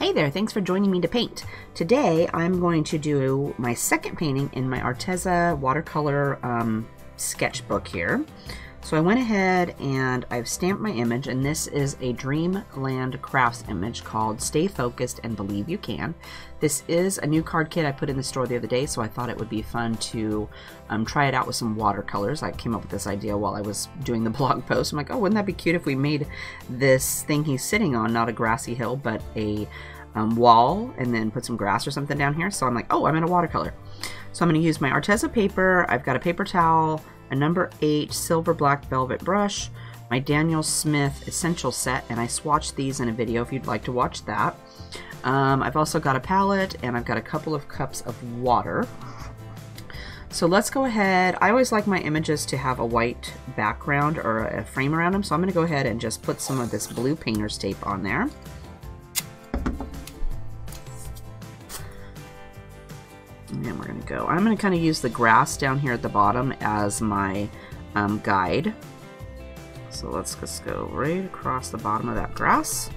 Hey there, thanks for joining me to paint. Today I'm going to do my second painting in my Arteza watercolor sketchbook here. So I went ahead and I've stamped my image, and this is a Dreamland Crafts image called Stay Focused and Believe You Can. This is a new card kit I put in the store the other day, so I thought it would be fun to try it out with some watercolors. I came up with this idea while I was doing the blog post. I'm like, oh, wouldn't that be cute if we made this thing he's sitting on, not a grassy hill, but a wall, and then put some grass or something down here. So I'm like, oh, I'm in a watercolor. So I'm going to use my Arteza paper. I've got a paper towel, a number 8 silver black velvet brush, my Daniel Smith essential set, and I swatched these in a video if you'd like to watch that. I've also got a palette, and I've got a couple of cups of water. So let's go ahead. I always like my images to have a white background or a frame around them, so I'm going to go ahead and just put some of this blue painter's tape on there. And we're going to go. I'm going to kind of use the grass down here at the bottom as my guide. So let's just go right across the bottom of that grass,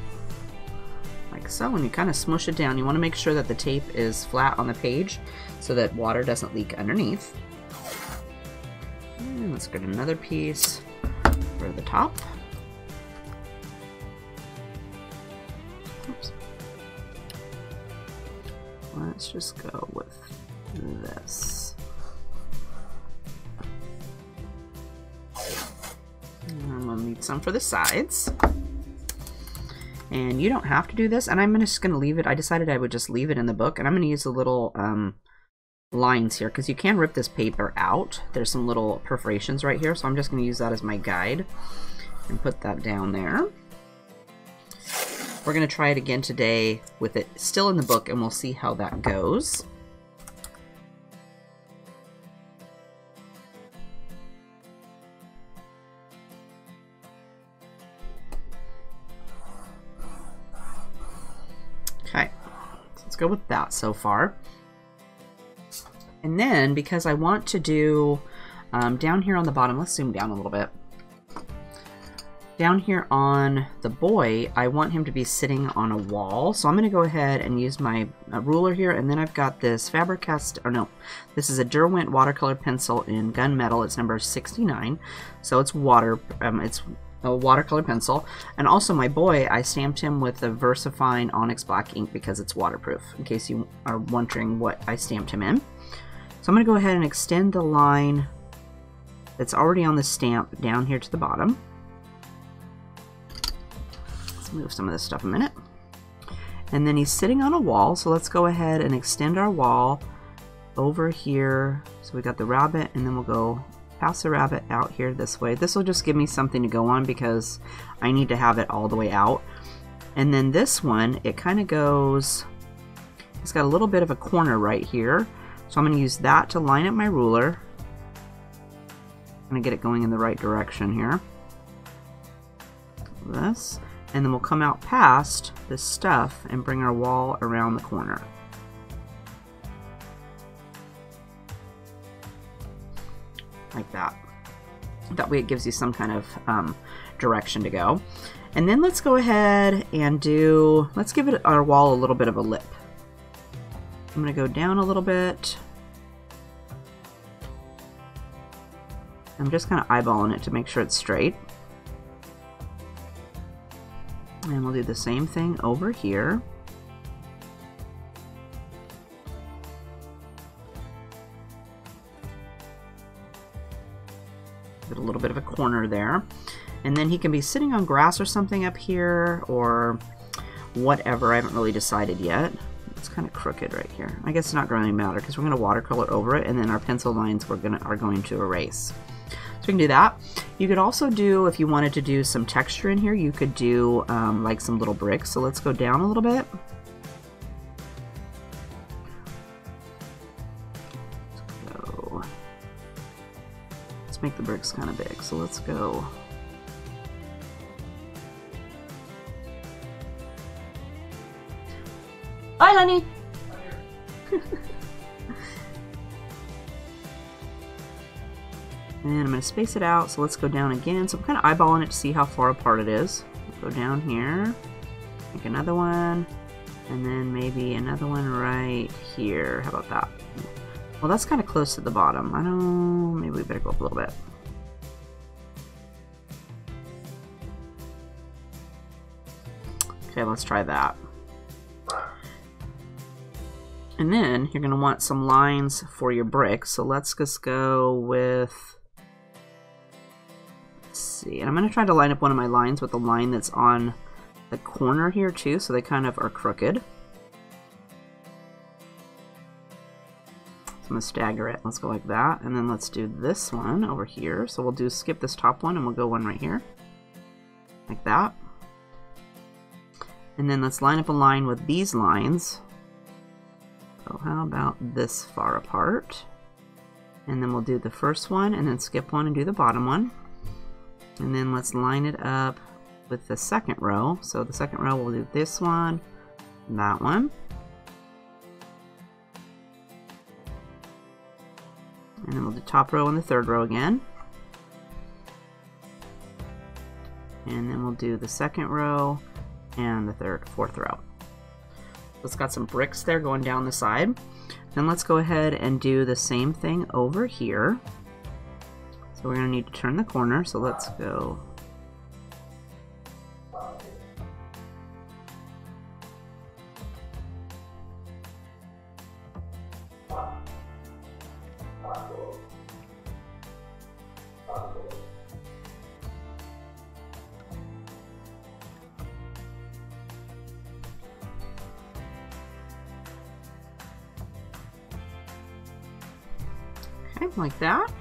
like so. And you kind of smush it down. You want to make sure that the tape is flat on the page so that water doesn't leak underneath. And let's get another piece for the top. Oops. Let's just go with this. And we'll need some for the sides. And you don't have to do this, and I'm just going to leave it. I decided I would just leave it in the book, and I'm going to use the little lines here, because you can rip this paper out. There's some little perforations right here, so I'm just going to use that as my guide and put that down there. We're going to try it again today with it still in the book, and we'll see how that goes. Okay, so let's go with that so far. And then, because I want to do down here on the bottom, let's zoom down a little bit. Down here on the boy, I want him to be sitting on a wall. So I'm going to go ahead and use my ruler here, and then I've got this this is a Derwent watercolor pencil in gunmetal. It's number 69, so it's it's a watercolor pencil. And also my boy, I stamped him with the VersaFine Onyx Black ink because it's waterproof, in case you are wondering what I stamped him in. So I'm going to go ahead and extend the line that's already on the stamp down here to the bottom. Let's move some of this stuff a minute. And then he's sitting on a wall, so let's go ahead and extend our wall over here. So we got the rabbit, and then we'll go past the rabbit out here this way. This will just give me something to go on because I need to have it all the way out. And then this one, it kind of goes, it's got a little bit of a corner right here. So I'm going to use that to line up my ruler. I'm going to get it going in the right direction here. This. And then we'll come out past this stuff and bring our wall around the corner. Like that. That way it gives you some kind of direction to go. And then let's go ahead and let's give our wall a little bit of a lip. I'm going to go down a little bit. I'm just kind of eyeballing it to make sure it's straight. And we'll do the same thing over here. Get a little bit of a corner there. And then he can be sitting on grass or something up here, or whatever. I haven't really decided yet. It's kind of crooked right here. I guess it's not going to matter because we're going to watercolor over it, and then our pencil lines are going to erase. So we can do that. You could also do, if you wanted to do some texture in here, you could do like some little bricks. So let's go down a little bit. Let's make the bricks kind of big. So let's go. Bye, honey. And I'm going to space it out, so let's go down again. So I'm kind of eyeballing it to see how far apart it is. Go down here, make another one, And then maybe another one right here. How about that? Well, that's kind of close to the bottom. I don't, maybe we better go up a little bit. Okay, let's try that. And then you're going to want some lines for your bricks. So let's just go with, let's see, and I'm going to try to line up one of my lines with the line that's on the corner here too, so they kind of are crooked. So I'm going to stagger it. Let's go like that, and then let's do this one over here. So we'll skip this top one and we'll go one right here, like that. And then let's line up a line with these lines. So how about this far apart? And then we'll do the first one and then skip one and do the bottom one. And then let's line it up with the second row. So the second row we'll do this one, that one. And then we'll do top row and the third row again. And then we'll do the second row and the fourth row. It's got some bricks there going down the side. Then let's go ahead and do the same thing over here. So we're going to need to turn the corner, so let's go. Like that.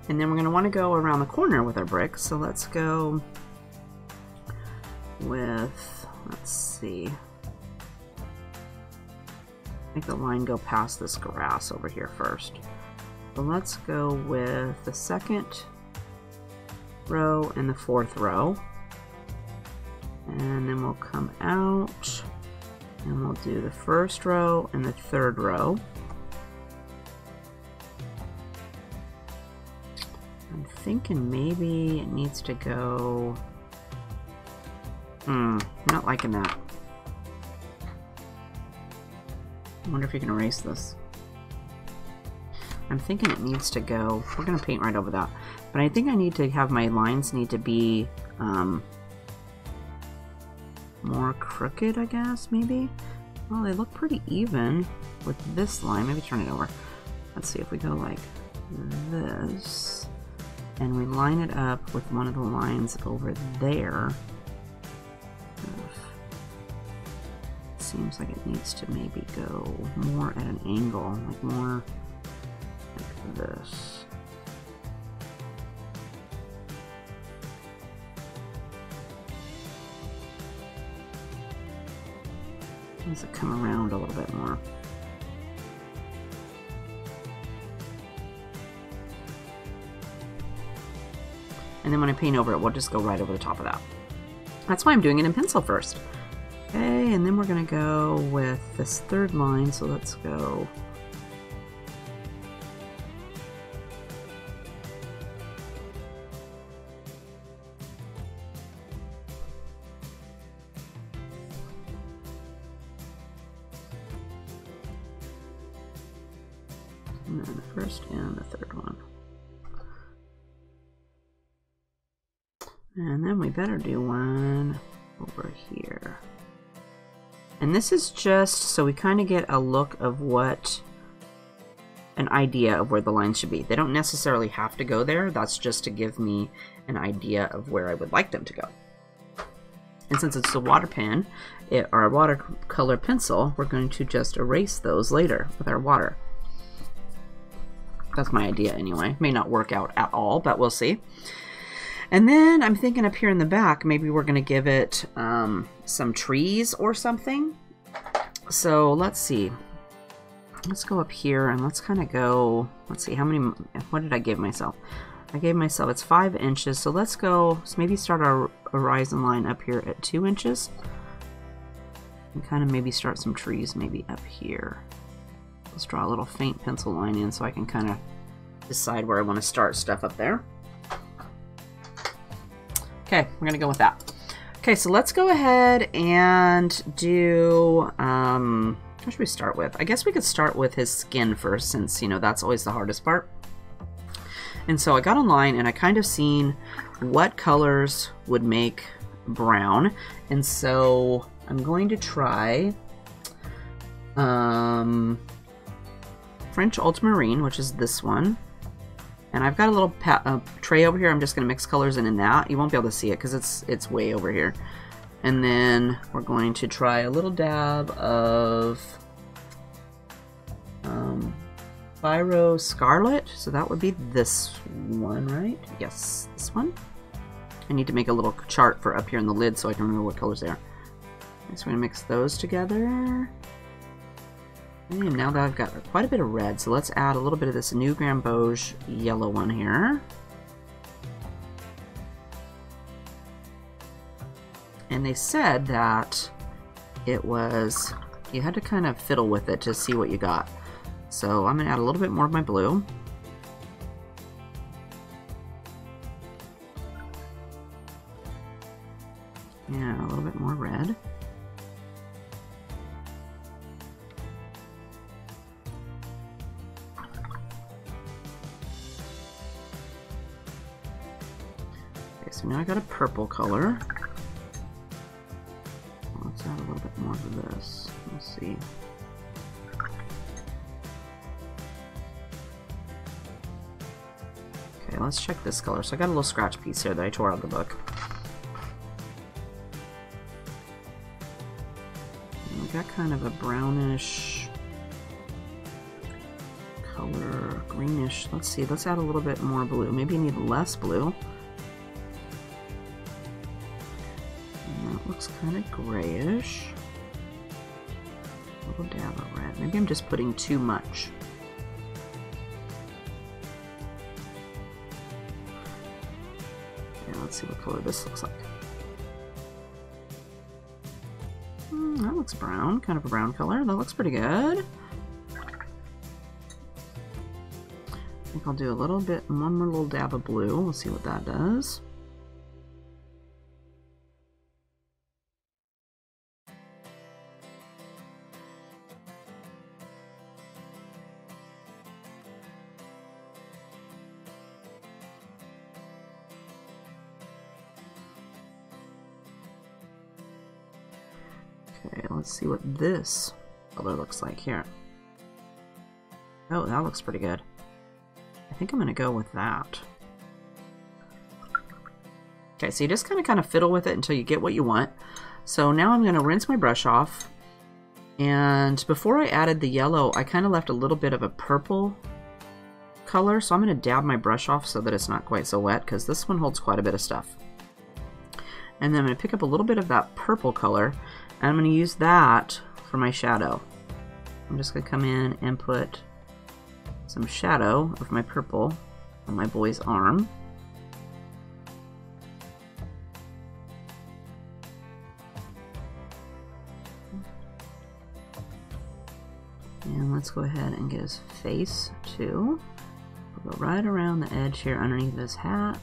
And then we're going to want to go around the corner with our bricks. So let's go with, let's see, make the line go past this grass over here first. So let's go with the second row and the fourth row. And then we'll come out and we'll do the first row and the third row. I'm thinking maybe it needs to go, not liking that. I wonder if you can erase this. I'm thinking it needs to go, we're going to paint right over that, but I think I need to have my lines need to be more crooked, I guess, maybe. Well, they look pretty even with this line. Maybe turn it over. Let's see if we go like this. And we line it up with one of the lines over there. It seems like it needs to maybe go more at an angle, like more like this. Needs to come around a little bit more. And then when I paint over it, we'll just go right over the top of that. That's why I'm doing it in pencil first. Okay, and then we're going to go with this third line, so let's go. And then the first and the third one. And then we better do one over here. And this is just so we kind of get a look of what, an idea of where the lines should be. They don't necessarily have to go there. That's just to give me an idea of where I would like them to go. And since it's a water pen, or a watercolor pencil, we're going to just erase those later with our water. That's my idea anyway. May not work out at all, but we'll see. And then I'm thinking up here in the back, maybe we're going to give it some trees or something. So let's see. Let's go up here and let's kind of go, let's see, how many, what did I give myself? I gave myself, it's 5 inches. So let's go, so maybe start our horizon line up here at 2 inches. And kind of maybe start some trees maybe up here. Let's draw a little faint pencil line in so I can kind of decide where I want to start stuff up there. Okay, we're going to go with that. Okay, so let's go ahead and do, what should we start with? I guess we could start with his skin first, since, you know, that's always the hardest part. And so I got online and I kind of seen what colors would make brown. And so I'm going to try French Ultramarine, which is this one. And I've got a little tray over here. I'm just going to mix colors in that. You won't be able to see it because it's way over here. And then we're going to try a little dab of Biro Scarlet. So that would be this one, right? Yes, this one. I need to make a little chart for up here in the lid so I can remember what colors they are. Okay, so we're going to mix those together. And now that I've got quite a bit of red, so let's add a little bit of this New Gamboge yellow one here. And they said that it was, you had to kind of fiddle with it to see what you got. So I'm going to add a little bit more of my blue. Yeah, a little bit more red. So now I got a purple color. Let's add a little bit more of this. Let's see. Okay, let's check this color. So I got a little scratch piece here that I tore out of the book. And we got kind of a brownish color, greenish. Let's see, let's add a little bit more blue. Maybe you need less blue. Looks kind of grayish. A little dab of red. Maybe I'm just putting too much. Yeah, let's see what color this looks like. That looks brown, kind of a brown color. That looks pretty good. I think I'll do a little bit, one more little dab of blue. We'll see what that does. Okay, let's see what this color looks like here. Oh, that looks pretty good. I think I'm going to go with that. Okay, so you just kind of fiddle with it until you get what you want. So now I'm going to rinse my brush off. And before I added the yellow, I kind of left a little bit of a purple color. So I'm going to dab my brush off so that it's not quite so wet, because this one holds quite a bit of stuff. And then I'm going to pick up a little bit of that purple color, and I'm going to use that for my shadow. I'm just going to come in and put some shadow of my purple on my boy's arm. And let's go ahead and get his face too. We'll go right around the edge here underneath his hat.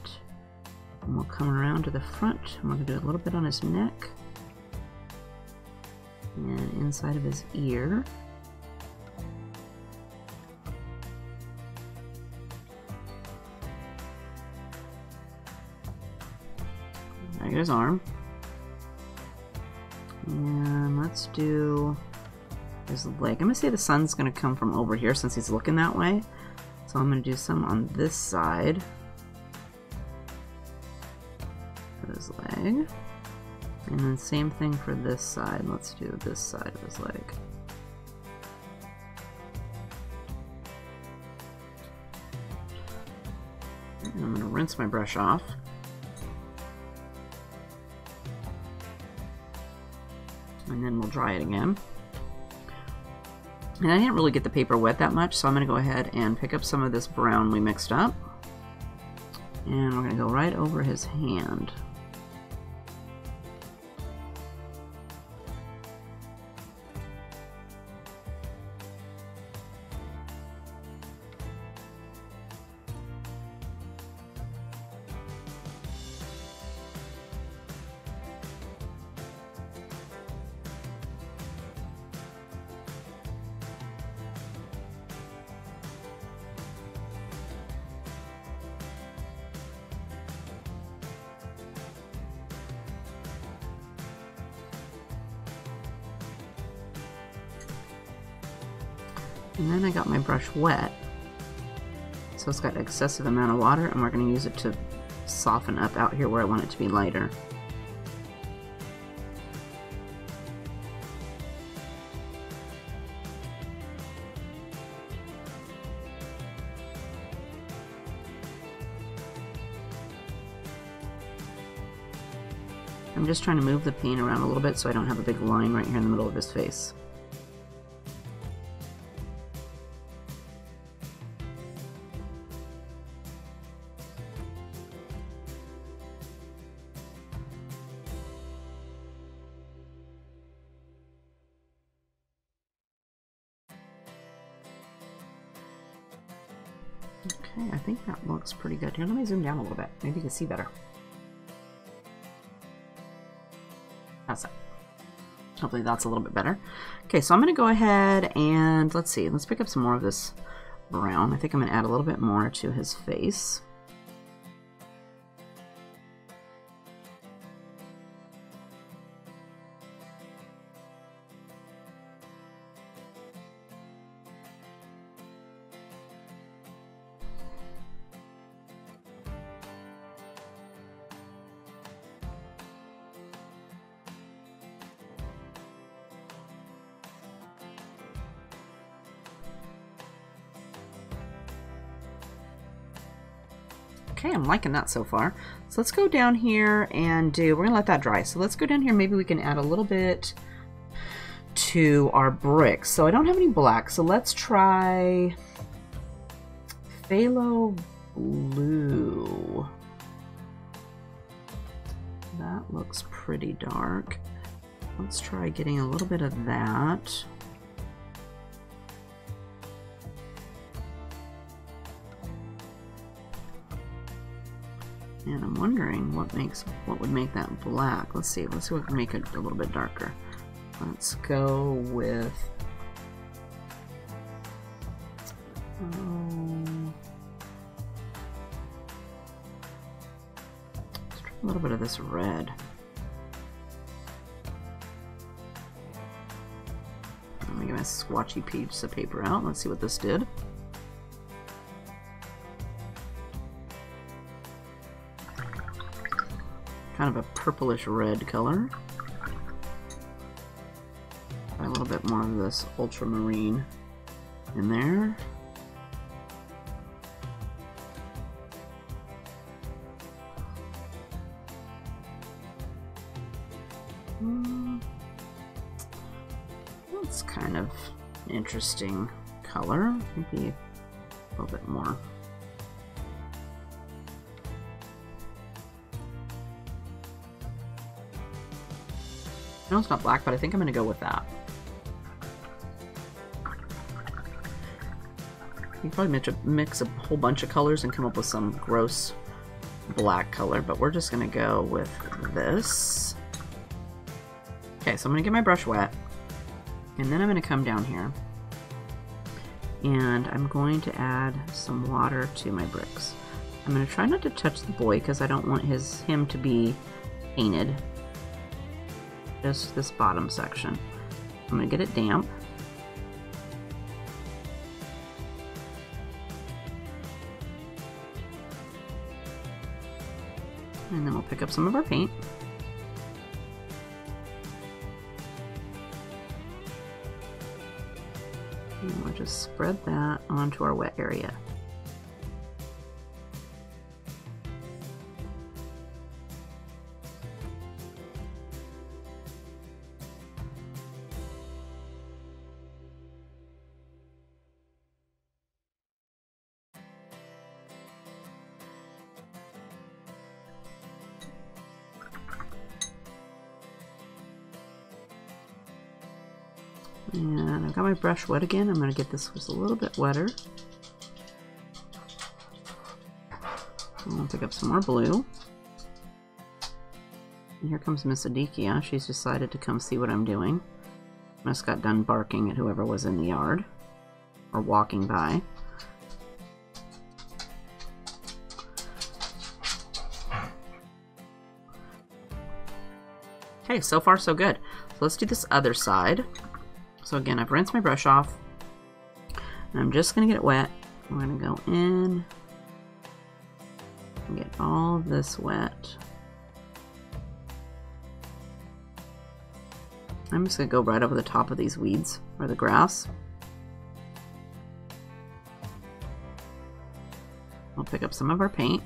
And we'll come around to the front, and we're going to do a little bit on his neck. And inside of his ear. There goes his arm. And let's do his leg. I'm going to say the sun's going to come from over here since he's looking that way. So I'm going to do some on this side of his leg. And then same thing for this side. Let's do this side of his leg. And I'm going to rinse my brush off. And then we'll dry it again. And I didn't really get the paper wet that much, so I'm going to go ahead and pick up some of this brown we mixed up. And we're going to go right over his hand. And then I got my brush wet. So it's got an excessive amount of water, and we're going to use it to soften up out here where I want it to be lighter. I'm just trying to move the paint around a little bit so I don't have a big line right here in the middle of his face. Okay, I think that looks pretty good. Here, let me zoom down a little bit. Maybe you can see better. That's it. Hopefully that's a little bit better. Okay, so I'm going to go ahead and let's see. Let's pick up some more of this brown. I think I'm going to add a little bit more to his face. Okay, I'm liking that so far. So let's go down here and we're gonna let that dry. So let's go down here, maybe we can add a little bit to our bricks. So I don't have any black, so let's try phthalo blue. That looks pretty dark. Let's try getting a little bit of that. And I'm wondering what would make that black. Let's see what can make it a little bit darker. Let's go with let's try a little bit of this red. Let me get my swatchy piece of paper out. Let's see what this did. Kind of a purplish red color. Try a little bit more of this ultramarine in there. That's kind of an interesting color. Maybe a little bit more. No, it's not black, but I think I'm going to go with that. You can probably mix a whole bunch of colors and come up with some gross black color, but we're just going to go with this. Okay, so I'm going to get my brush wet, and then I'm going to come down here, and I'm going to add some water to my bricks. I'm going to try not to touch the boy because I don't want him to be painted. Just this bottom section. I'm going to get it damp. And then we'll pick up some of our paint. And we'll just spread that onto our wet area. And I've got my brush wet again. I'm going to get this just a little bit wetter. I'll pick up some more blue. And here comes Miss Adikia. She's decided to come see what I'm doing. I just got done barking at whoever was in the yard or walking by. Okay, so far so good. So let's do this other side. So again, I've rinsed my brush off. And I'm just going to get it wet. I'm going to go in and get all of this wet. I'm just going to go right over the top of these weeds or the grass. We'll pick up some of our paint.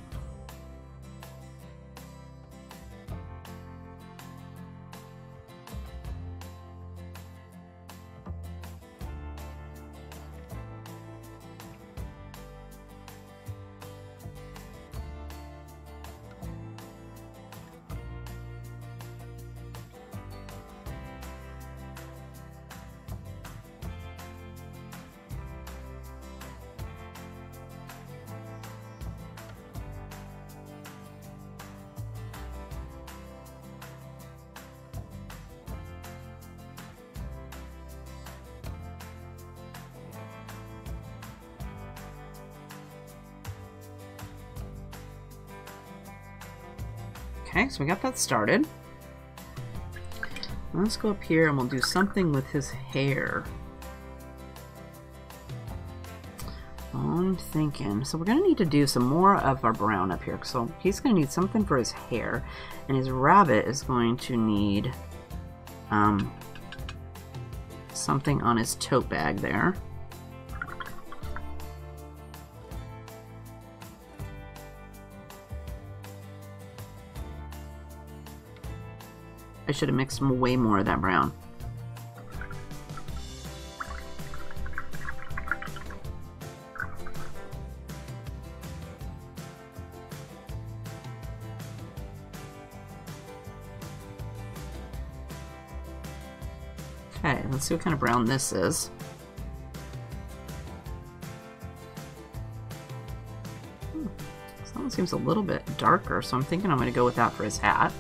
Okay, so we got that started. Let's go up here and we'll do something with his hair. I'm thinking, so we're going to need to do some more of our brown up here. So he's going to need something for his hair, and his rabbit is going to need something on his tote bag there. I should have mixed way more of that brown. Okay, let's see what kind of brown this is. This one seems a little bit darker, so I'm thinking I'm going to go with that for his hat.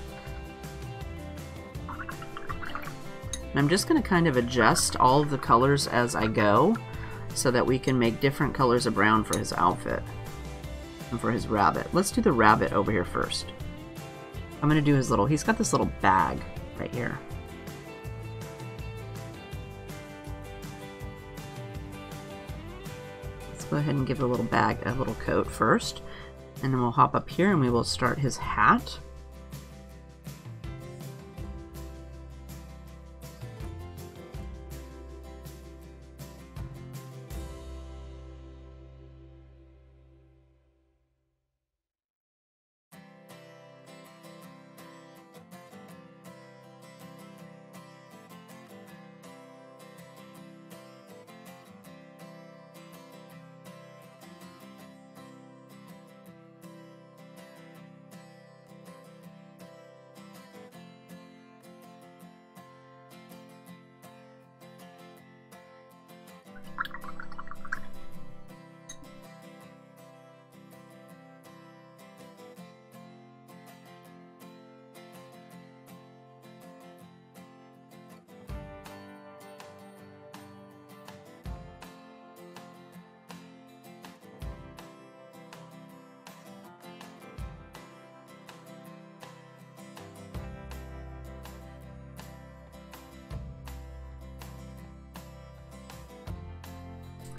And I'm just going to kind of adjust all of the colors as I go so that we can make different colors of brown for his outfit and for his rabbit. Let's do the rabbit over here first. I'm going to do his little, he's got this little bag right here. Let's go ahead and give the little bag a little coat first, and then we'll hop up here and we will start his hat.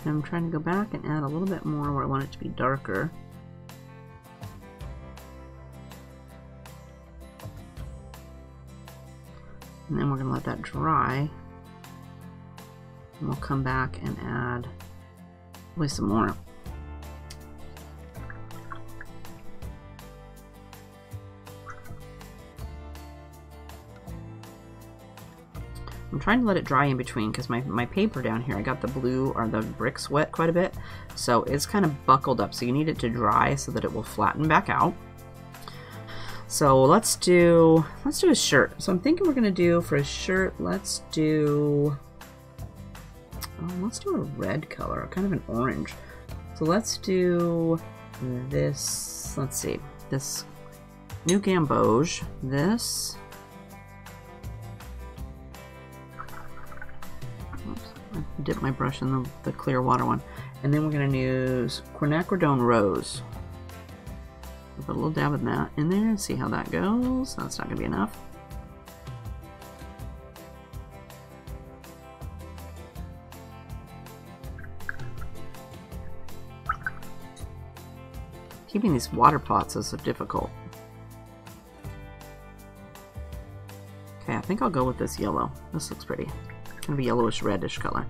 I'm trying to go back and add a little bit more where I want it to be darker. And then we're going to let that dry. And we'll come back and add with some more. I'm trying to let it dry in between because my paper down here, I got the blue or the bricks wet quite a bit, so it's kind of buckled up, so you need it to dry so that it will flatten back out. So let's do his shirt. So I'm thinking we're gonna do for his shirt, let's do a red color, kind of an orange. So let's do this, let's see, this New Gamboge, this. Dip my brush in the clear water one, and then we're going to use Quinacridone Rose. I'll put a little dab of that in there and see how that goes. That's not going to be enough. Keeping these water pots is so difficult. Okay, I think I'll go with this yellow. This looks pretty. Kind of a yellowish reddish color.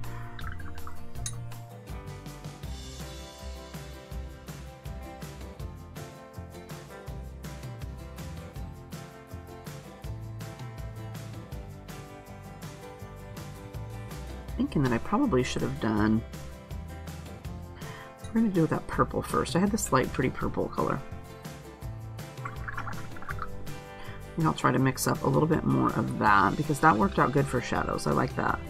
Thinking that I probably should have done. We're going to do with that purple first. I had this light, pretty purple color. And I'll try to mix up a little bit more of that because that worked out good for shadows. I like that.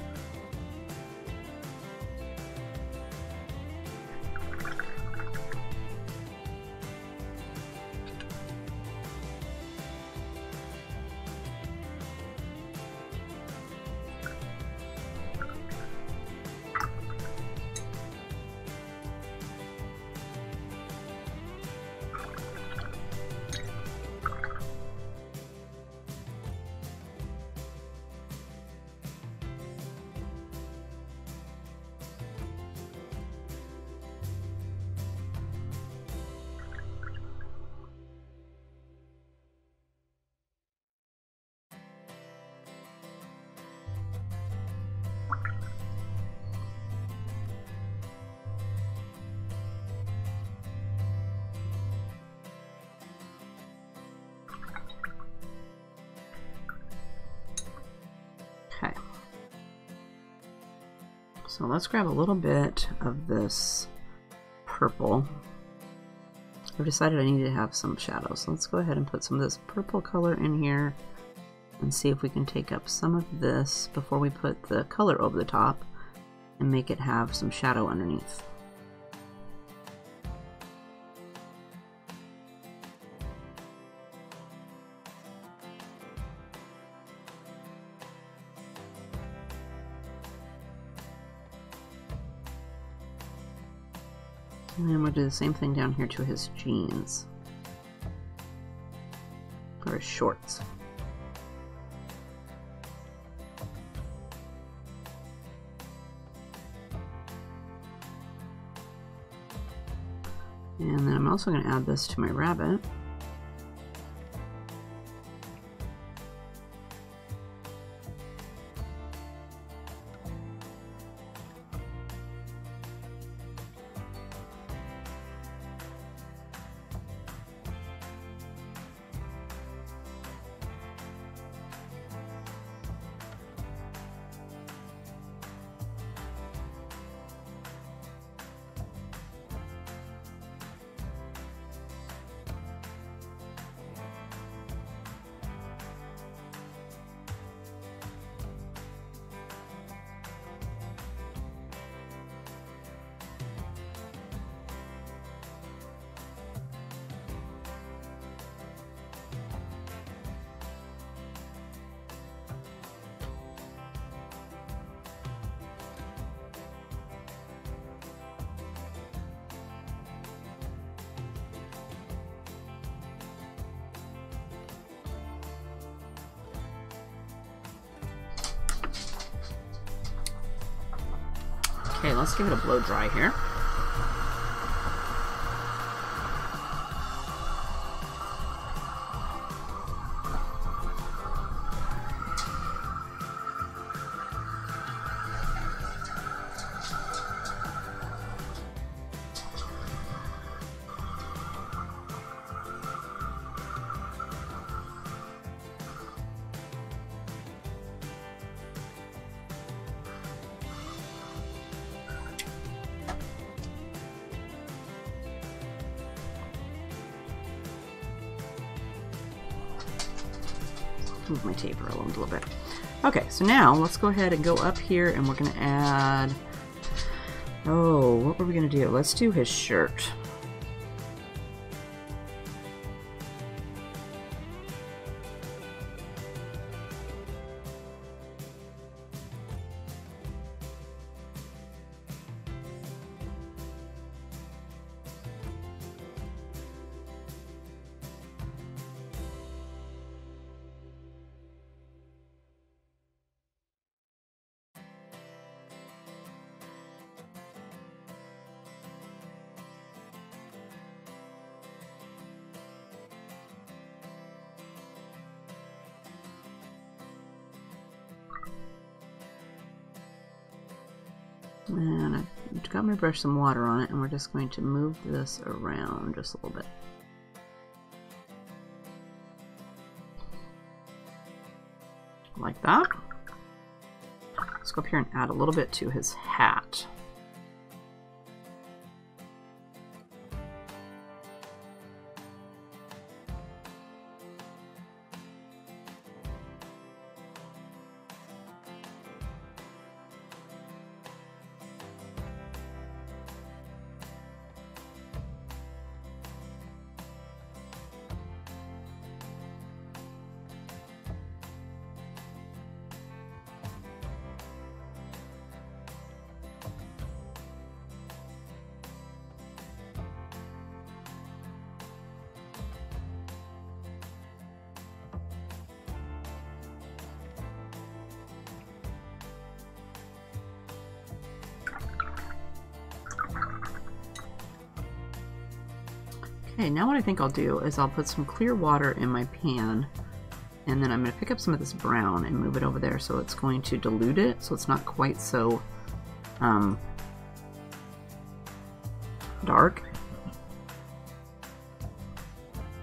Okay. So let's grab a little bit of this purple. I've decided I need to have some shadows. So let's go ahead and put some of this purple color in here and see if we can take up some of this before we put the color over the top and make it have some shadow underneath. And then we'll do the same thing down here to his jeans. Or his shorts. And then I'm also going to add this to my rabbit. Okay, let's give it a blow dry here. Move my tape around a little bit. Okay, so now let's go ahead and go up here and we're going to add... Oh, what were we going to do? Let's do his shirt. And I've got my brush some water on it, and we're just going to move this around just a little bit. Like that. Let's go up here and add a little bit to his hat. Okay, now what I think I'll do is I'll put some clear water in my pan, and then I'm going to pick up some of this brown and move it over there, so it's going to dilute it so it's not quite so dark.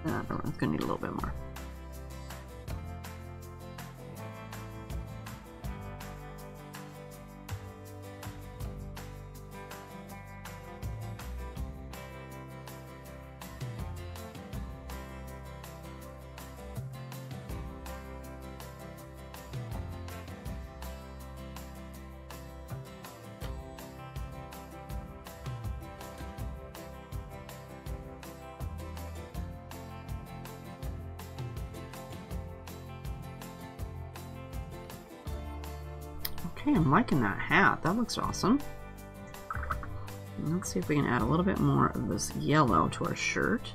It's going to need a little bit more. Okay, I'm liking that hat. That looks awesome. Let's see if we can add a little bit more of this yellow to our shirt.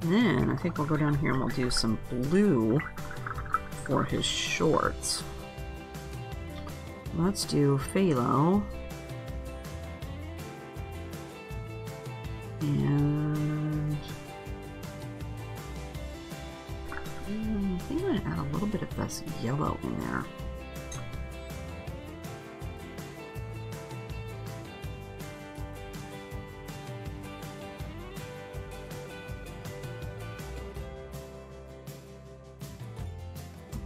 Then I think we'll go down here and we'll do some blue for his shorts. Let's do phthalo. And I think I'm going to add a little bit of this yellow in there.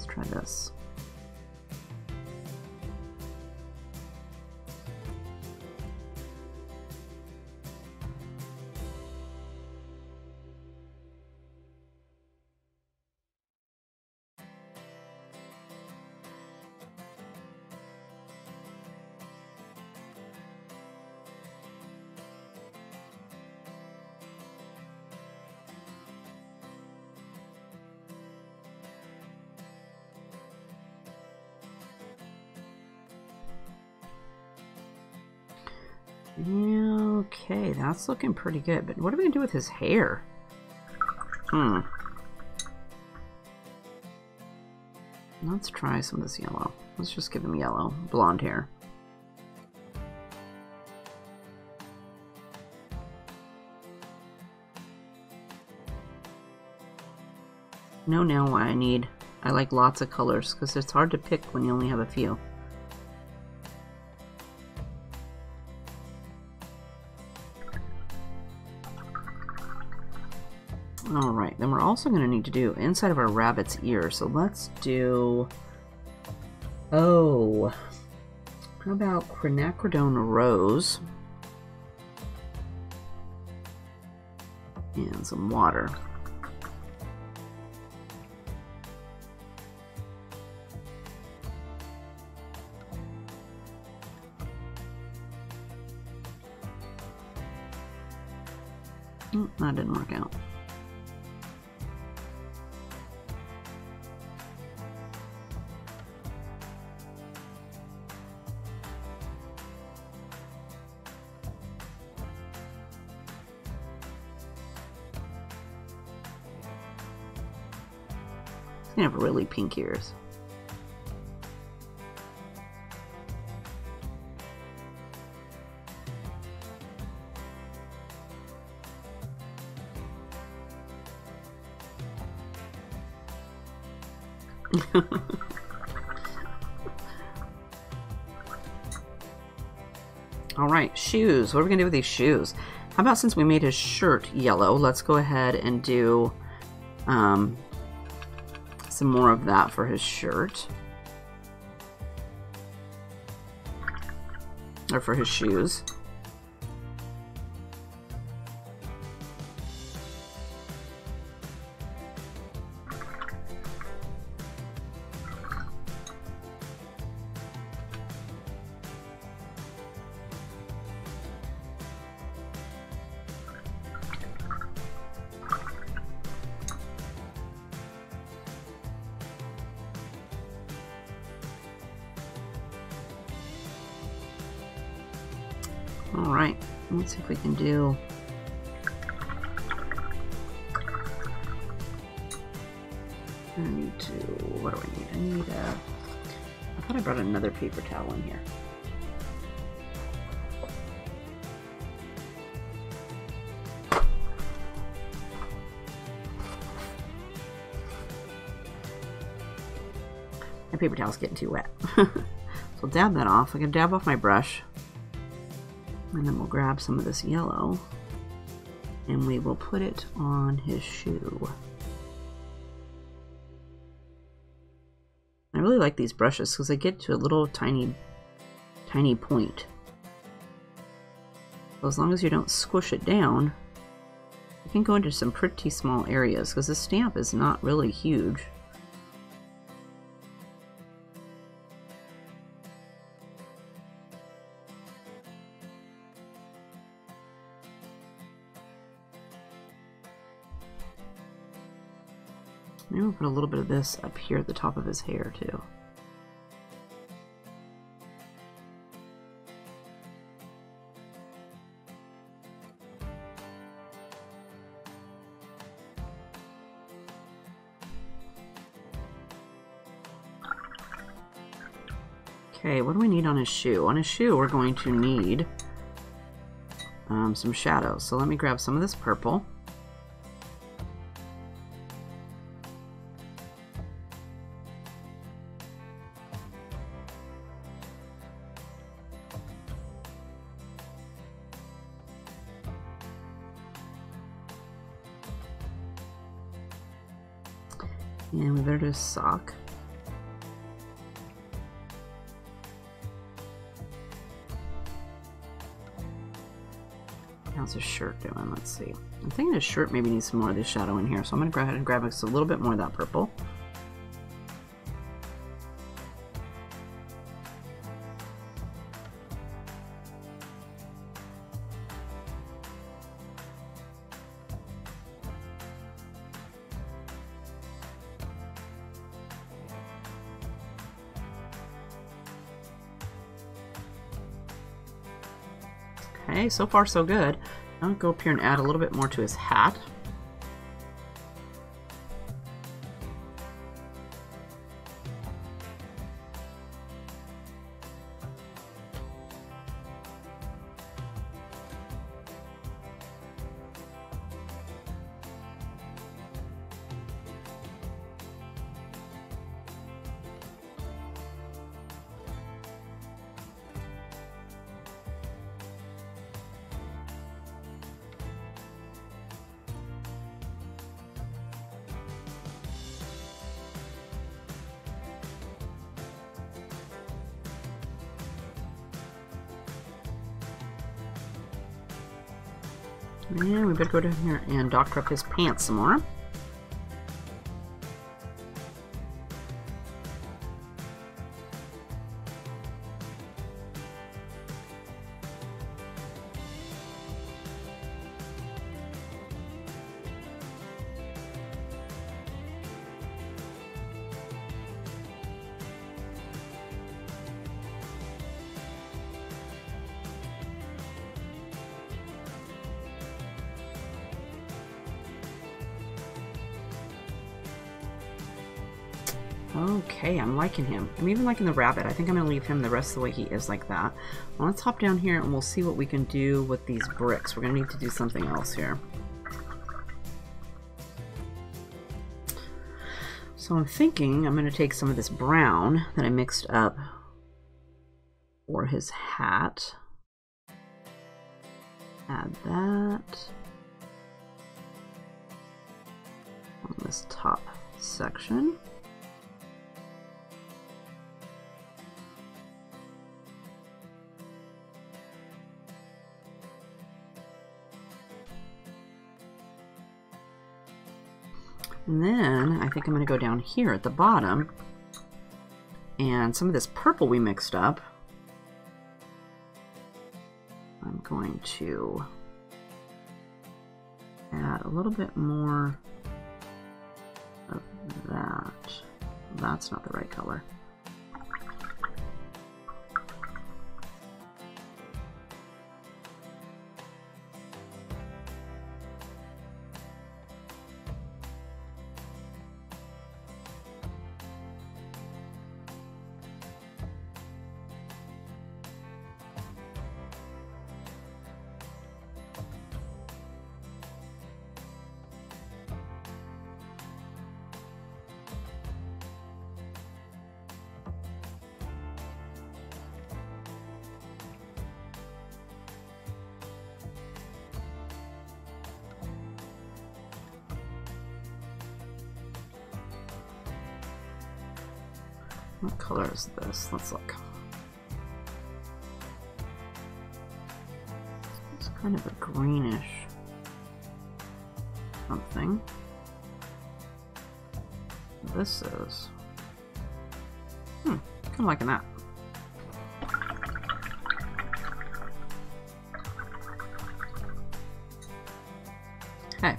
Try this. Okay, that's looking pretty good, but what are we gonna do with his hair? Let's try some of this yellow. Let's just give him yellow, blonde hair. Know now why I like lots of colors, because it's hard to pick when you only have a few. Alright, then we're also going to need to do inside of our rabbit's ear. So let's do... Oh, how about quinacridone rose and some water. That didn't work out. He's gonna have really pink ears. All right, shoes. What are we gonna do with these shoes? How about, since we made his shirt yellow, let's go ahead and do some more of that for his shirt. Or for his shoes. All right, let's see if we can do. I need to. What do I need? I need a. I thought I brought another paper towel in here. My paper towel's getting too wet. So I'll dab that off. I can dab off my brush. And then we'll grab some of this yellow and we will put it on his shoe. I really like these brushes because they get to a little tiny point. So as long as you don't squish it down, you can go into some pretty small areas because the stamp is not really huge. Maybe we'll put a little bit of this up here at the top of his hair too. Okay, what do we need on his shoe? On his shoe, we're going to need some shadows. So let me grab some of this purple. And we better do a sock. How's his shirt doing? Let's see. I'm thinking his shirt maybe needs some more of this shadow in here, so I'm going to go ahead and grab us a little bit more of that purple. Okay, so far so good. I'll go up here and add a little bit more to his hat. And we better go down here and doctor up his pants some more. Okay, I'm liking him. I'm even liking the rabbit. I think I'm going to leave him the rest of the way he is like that. Well, let's hop down here and we'll see what we can do with these bricks. We're going to need to do something else here. So I'm thinking I'm going to take some of this brown that I mixed up for his hat. Add that on this top section. And then I think I'm going to go down here at the bottom, and some of this purple we mixed up, I'm going to add a little bit more of that. That's not the right color. What color is this? Let's look. It's kind of a greenish something. This is kind of liking that. Okay,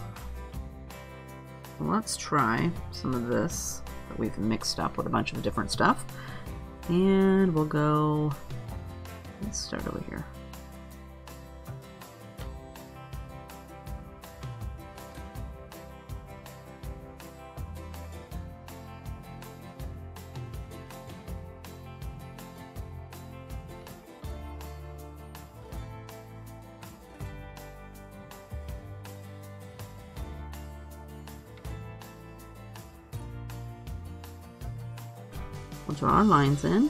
let's try some of this that we've mixed up with a bunch of different stuff, and we'll go, let's start over here. We'll draw our lines in.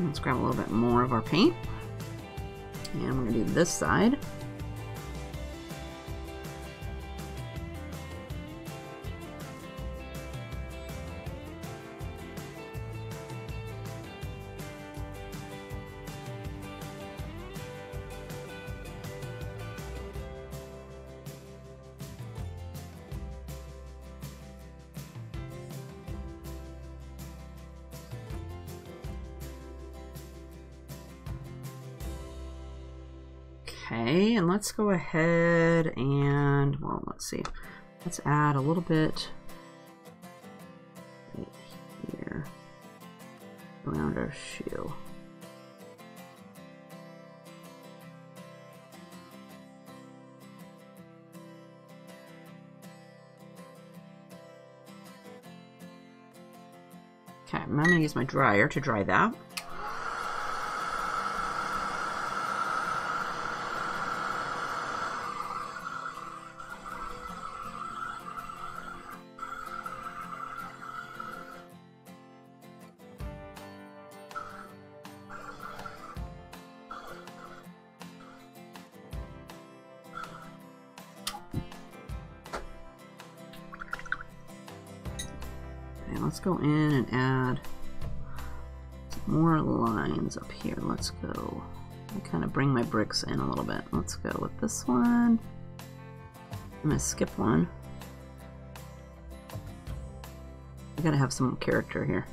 Let's grab a little bit more of our paint, and we're going to do this side. Okay, and let's go ahead and, well, let's see. Let's add a little bit right here around our shoe. Okay, I'm going to use my dryer to dry that. Let's go in and add some more lines up here. Let's go and kind of bring my bricks in a little bit. Let's go with this one. I'm gonna skip one. I gotta have some character here.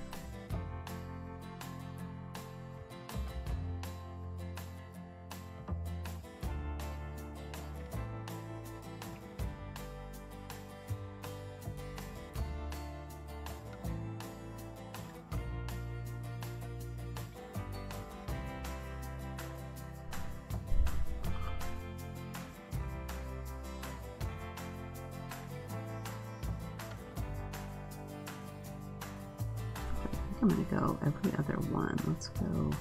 I'm gonna go every other one. Let's go.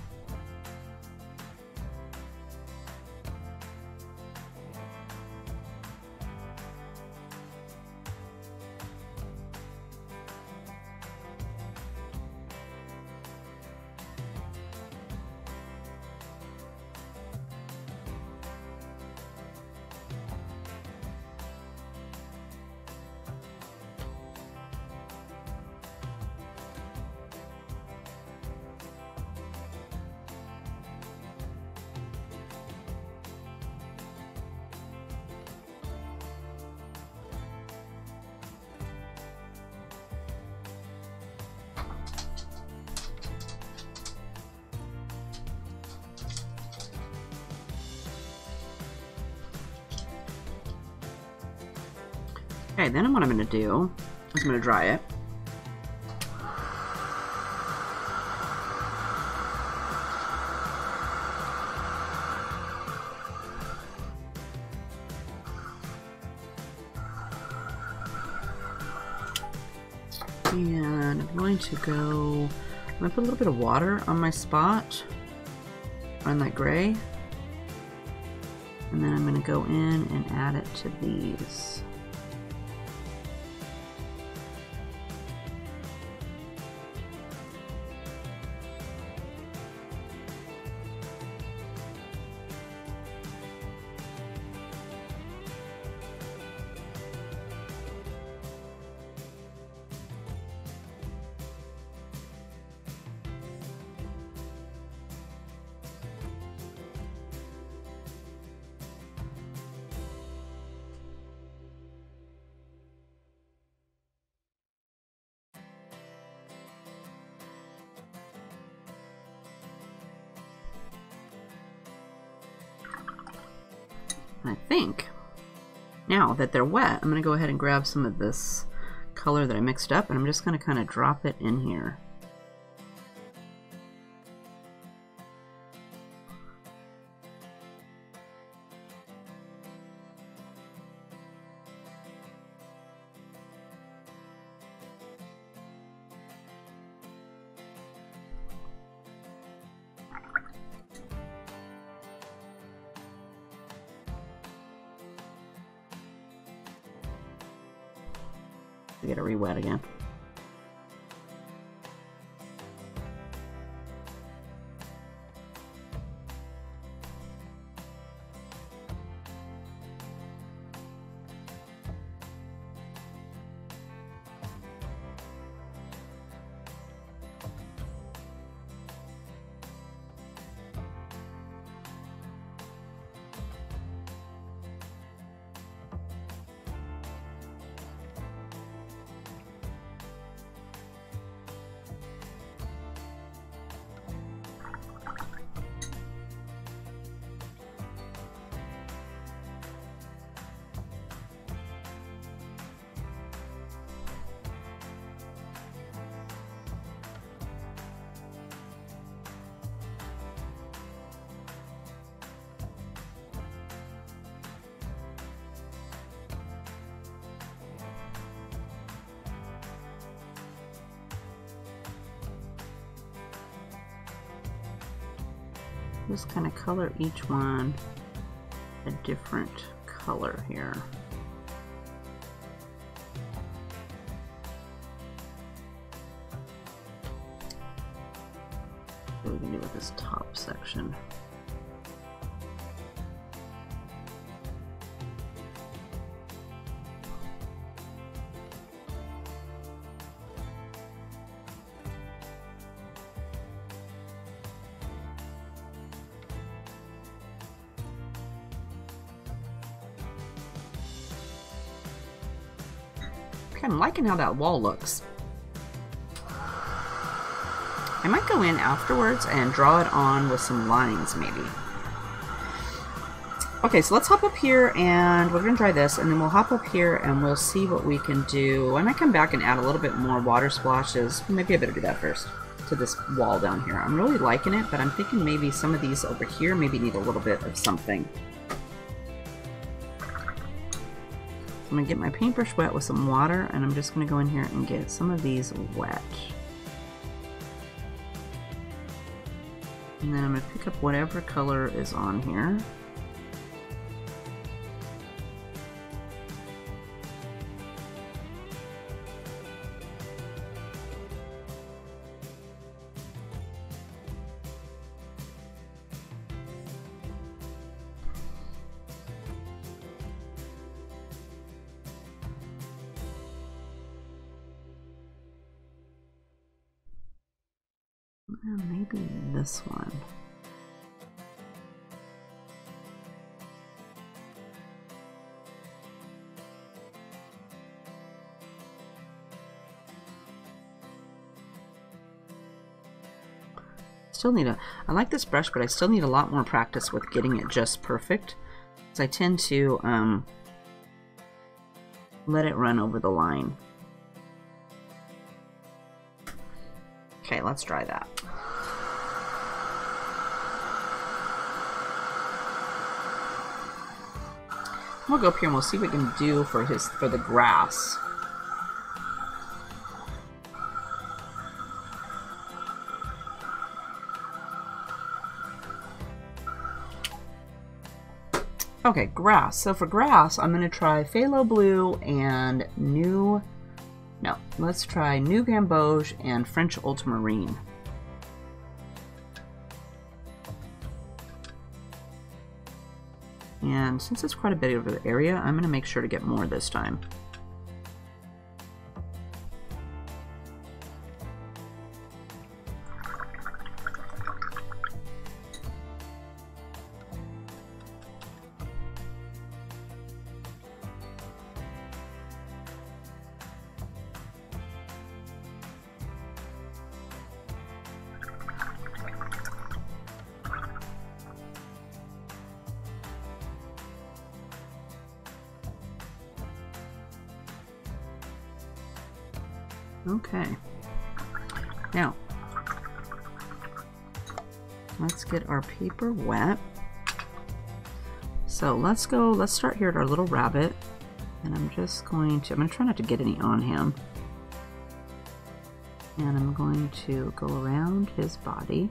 Okay, then what I'm going to do is I'm going to dry it. And I'm going to go, I'm going to put a little bit of water on my spot, on that gray. And then I'm going to go in and add it to these. I think now that they're wet, I'm going to go ahead and grab some of this color that I mixed up, and I'm just going to kind of drop it in here. I gotta re-wet again. Just kind of color each one a different color here. What are we gonna do with this top section? I'm liking how that wall looks. I might go in afterwards and draw it on with some lines maybe. Okay, so let's hop up here and we're gonna try this, and then we'll hop up here and we'll see what we can do. I might come back and add a little bit more water splashes. Maybe I better do that first to this wall down here. I'm really liking it, but I'm thinking maybe some of these over here maybe need a little bit of something. I'm going to get my paintbrush wet with some water, and I'm just going to go in here and get some of these wet. And then I'm going to pick up whatever color is on here. Maybe this one. Still need I like this brush, but I still need a lot more practice with getting it just perfect. So I tend to let it run over the line. Okay, let's try that. We'll go up here and we'll see what we can do for the grass. Okay, grass. So for grass, I'm going to try Phthalo Blue and let's try New Gamboge and French Ultramarine. And since it's quite a bit over the area, I'm going to make sure to get more this time. Okay, now let's get our paper wet. So let's start here at our little rabbit, and I'm going to try not to get any on him. And I'm going to go around his body.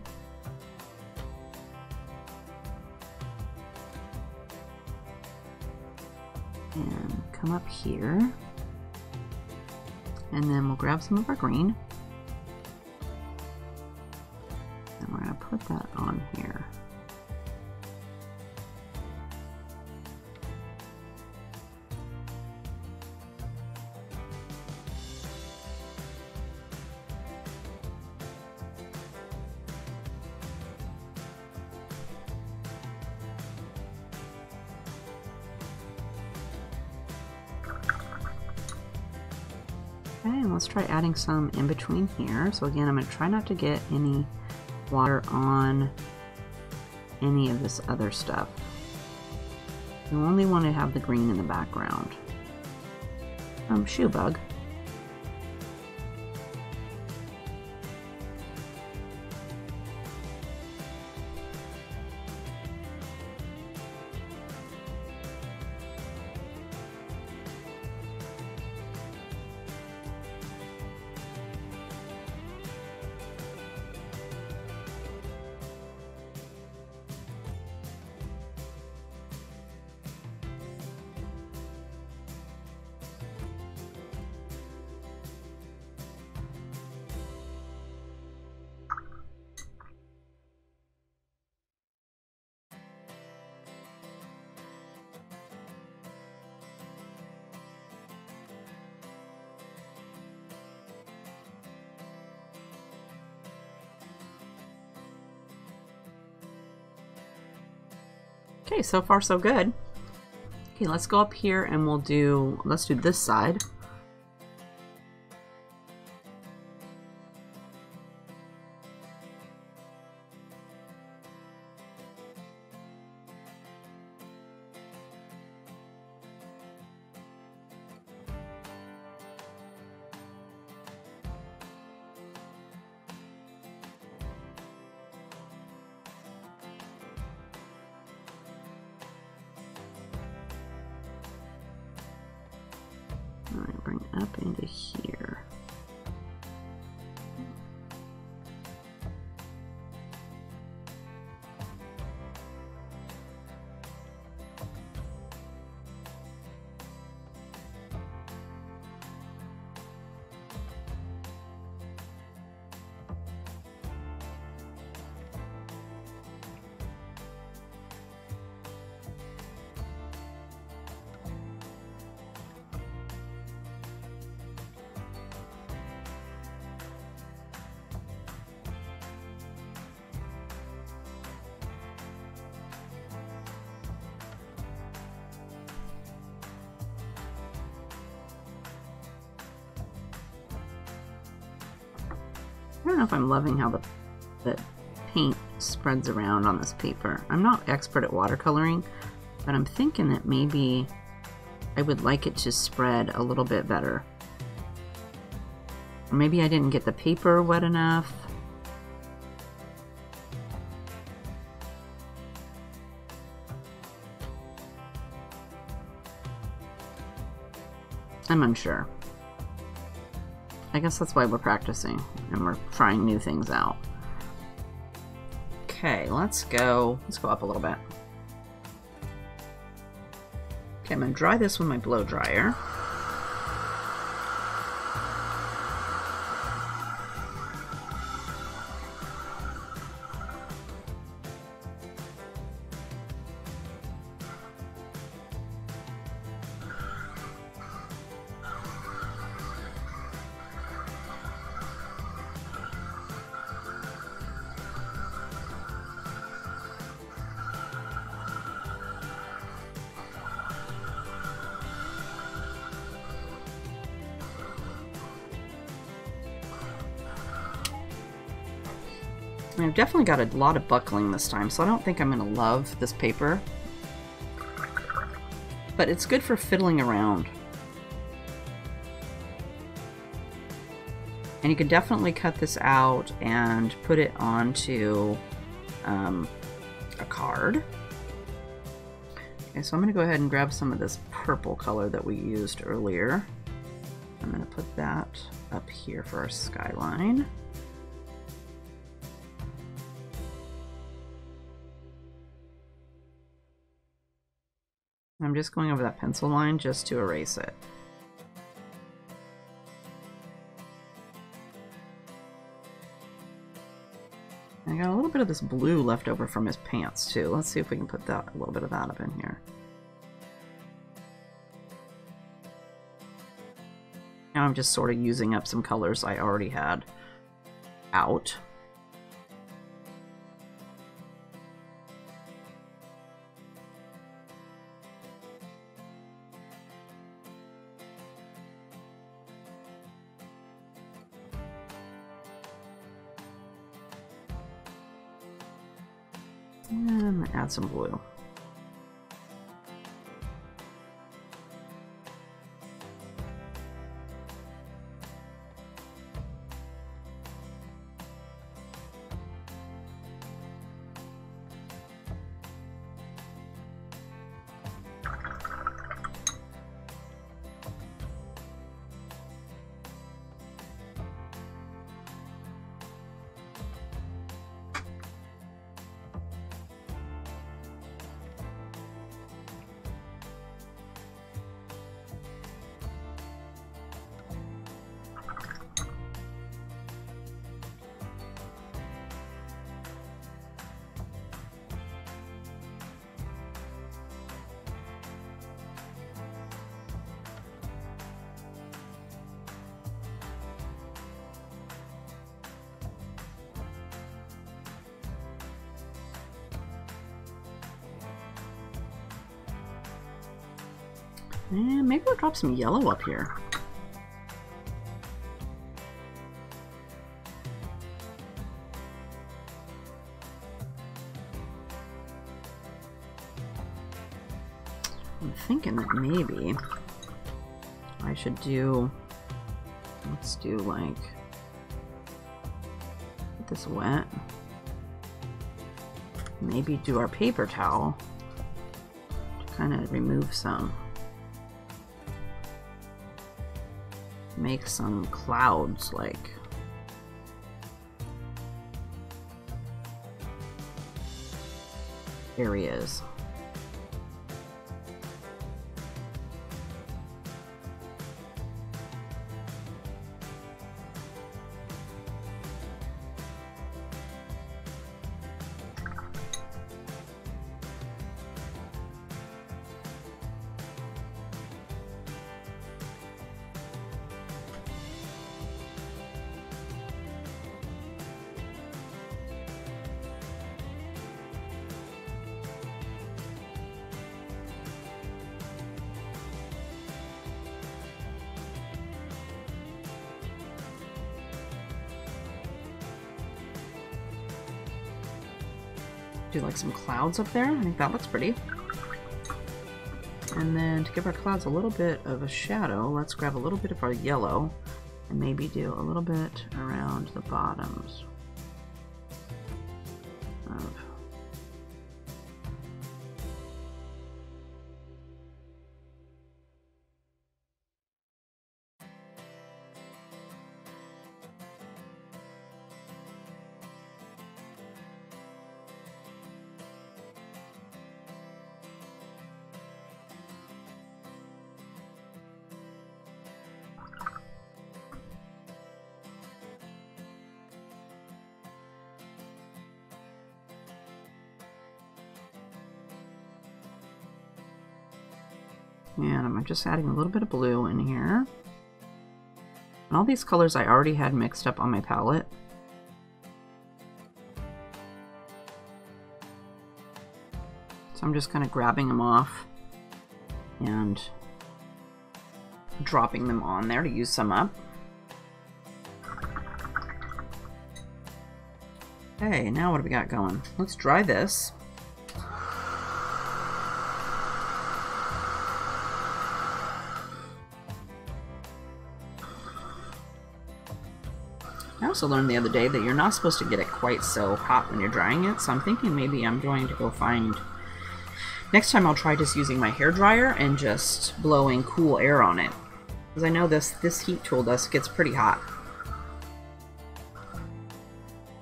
And come up here. And then we'll grab some of our green. And we're going to put that on here. Okay, and let's try adding some in between here. So again, I'm going to try not to get any water on any of this other stuff. You only want to have the green in the background. Shoe bug. Okay, so far so good. Okay, let's go up here and let's do this side. Alright, bring it up into here. don't know if I'm loving how the paint spreads around on this paper. I'm not expert at watercoloring, but I'm thinking that maybe I would like it to spread a little bit better. Or maybe I didn't get the paper wet enough. I'm unsure. I guess that's why we're practicing and we're trying new things out. Okay, let's go up a little bit. Okay, I'm gonna dry this with my blow dryer. I've definitely got a lot of buckling this time, so I don't think I'm going to love this paper. But it's good for fiddling around. And you can definitely cut this out and put it onto a card. Okay, so I'm going to go ahead and grab some of this purple color that we used earlier. I'm going to put that up here for our skyline. I'm just going over that pencil line just to erase it. I got a little bit of this blue left over from his pants too. Let's see if we can put that, a little bit of that up in here. Now I'm just sort of using up some colors I already had out. And I'm going to add some blue. And maybe we'll drop some yellow up here. I'm thinking that maybe I should do, let's do like, get this wet. Maybe do our paper towel to kind of remove some. Make some clouds like areas. Do like some clouds up there. I think that looks pretty. And then to give our clouds a little bit of a shadow, let's grab a little bit of our yellow and maybe do a little bit around the bottoms of and I'm just adding a little bit of blue in here. And all these colors I already had mixed up on my palette. So I'm just kind of grabbing them off and dropping them on there to use some up. Okay, now what do we got going? Let's dry this. I also learned the other day that you're not supposed to get it quite so hot when you're drying it, so I'm thinking maybe I'm going to go find... Next time I'll try just using my hairdryer and just blowing cool air on it. Because I know this heat tool gets pretty hot.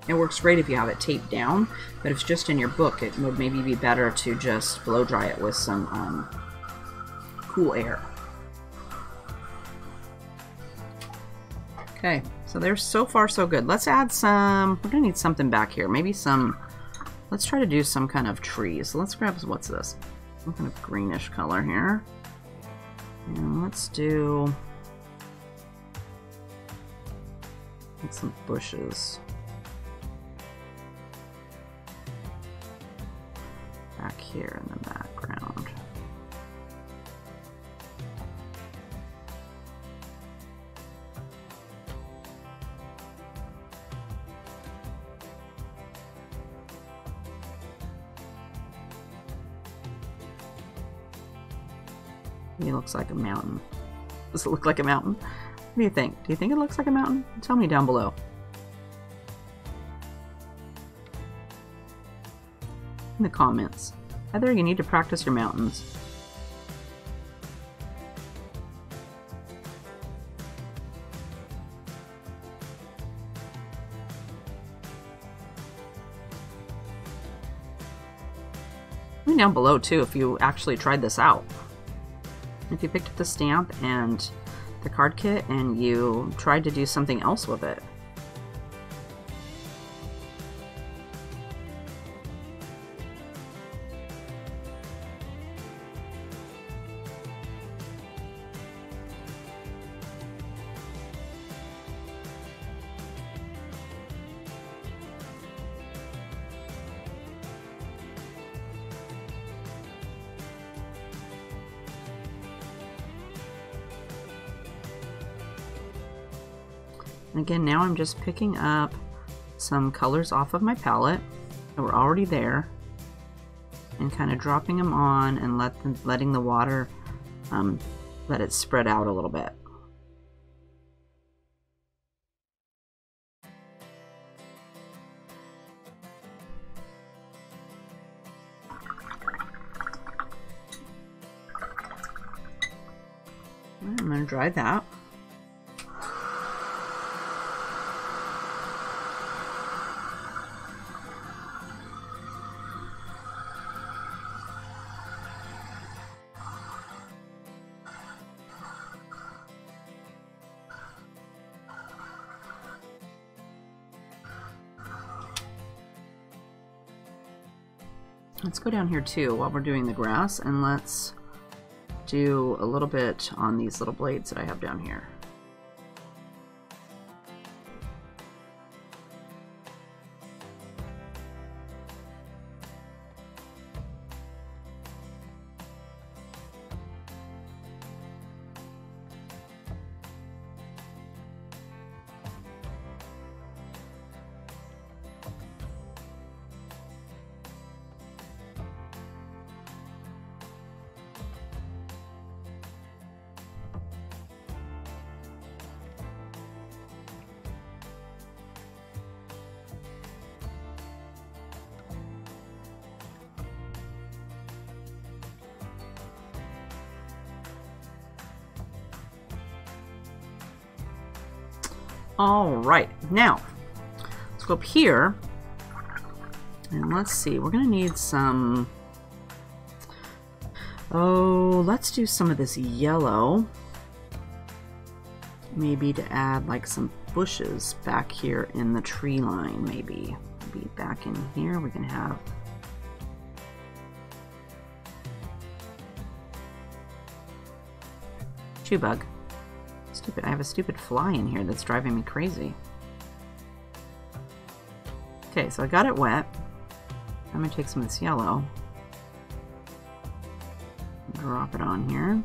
It works great if you have it taped down, but if it's just in your book, it would maybe be better to just blow dry it with some cool air. Okay, so there's so far so good. Let's add some, we're gonna need something back here. Maybe some, let's try to do some kind of trees. So let's grab, what's this? Some kind of greenish color here. And let's do like some bushes. Back here in the background. It looks like a mountain. Does it look like a mountain? What do you think? Do you think it looks like a mountain? Tell me down below. In the comments. Heather, you need to practice your mountains. Let me down below too if you actually tried this out. If you picked up the stamp and the card kit and you tried to do something else with it. And again, now I'm just picking up some colors off of my palette that were already there and kind of dropping them on and letting the water let it spread out a little bit. I'm going to dry that. Let's go down here too while we're doing the grass, and let's do a little bit on these little blades that I have down here. All right, now let's go up here and let's see. We're gonna need some. Oh, let's do some of this yellow. Maybe to add like some bushes back here in the tree line. Maybe back in here we can have. Chew bug. Stupid. I have a stupid fly in here that's driving me crazy. Okay, so I got it wet. I'm gonna take some of this yellow. Drop it on here.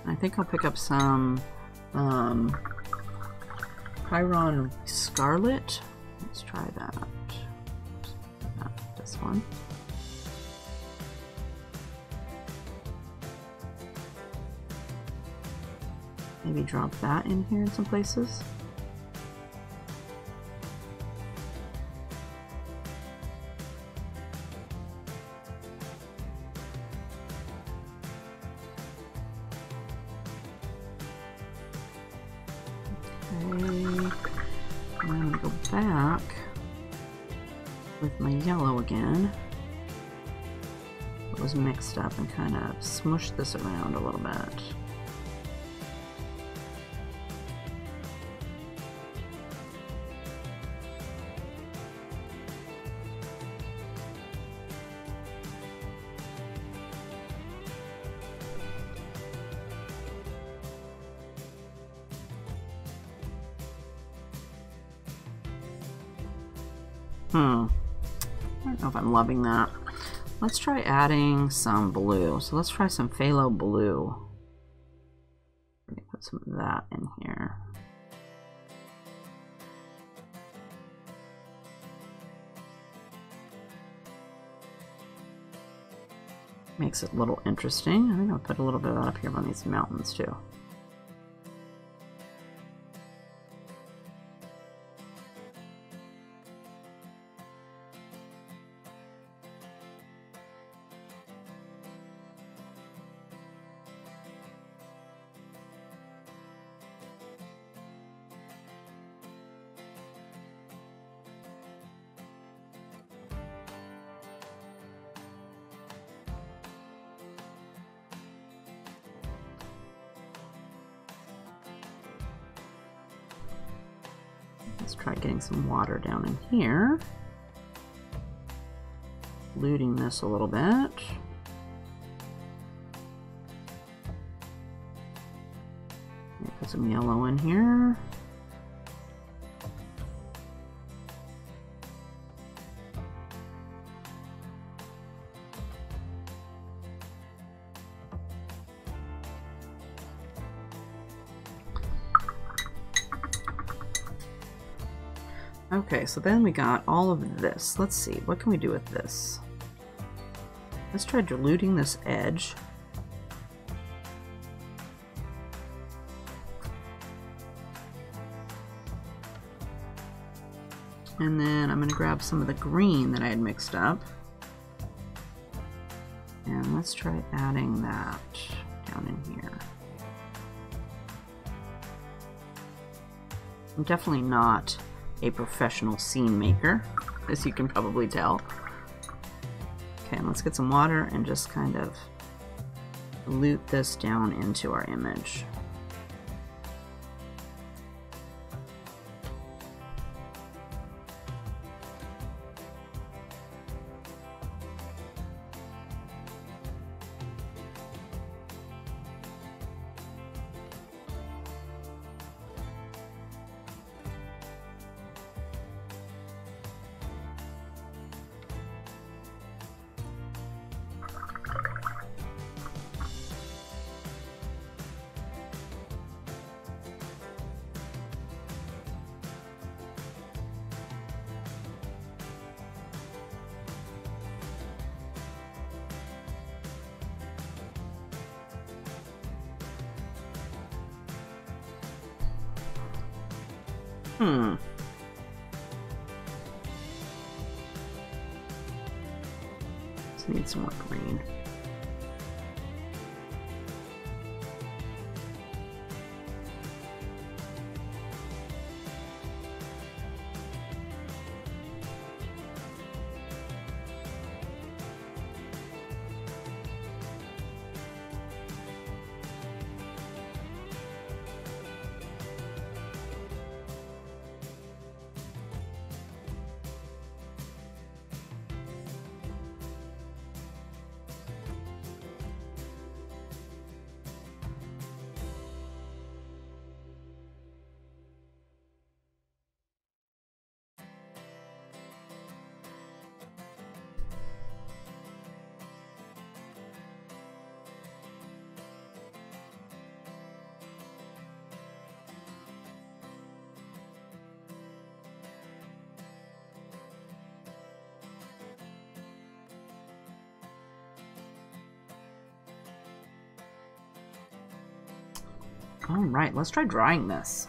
I think I'll pick up some Chiron Scarlet. Let's try that. This one. Maybe drop that in here in some places. Back with my yellow again. It was mixed up and kind of smushed this around a little bit. I don't know if I'm loving that. Let's try adding some blue. So let's try some phthalo blue. Let me put some of that in here. Makes it a little interesting. I think I'll put a little bit of that up here on these mountains too. Let's try getting some water down in here. Diluting this a little bit. Put some yellow in here. Okay, so then we got all of this. Let's see, what can we do with this? Let's try diluting this edge. And then I'm going to grab some of the green that I had mixed up. And let's try adding that down in here. I'm definitely not a professional scene maker, as you can probably tell. Okay, and let's get some water and just kind of dilute this down into our image. Just need some more green. All right, let's try drying this.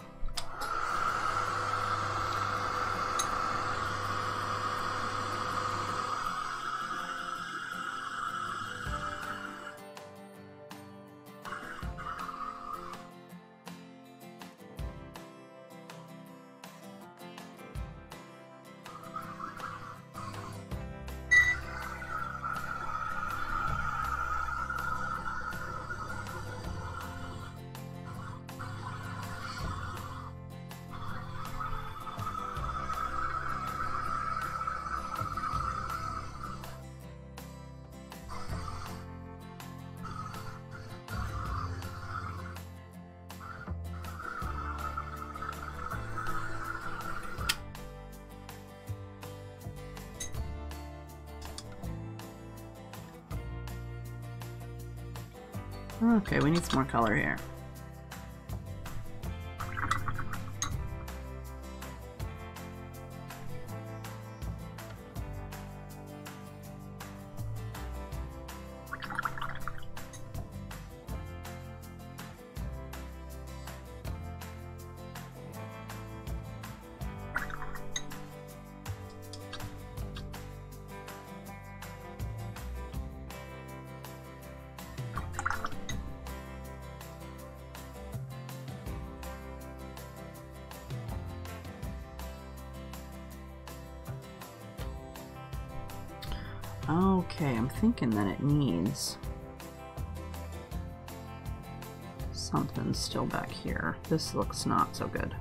Okay, we need some more color here. Okay, I'm thinking that it needs something still back here. This looks not so good.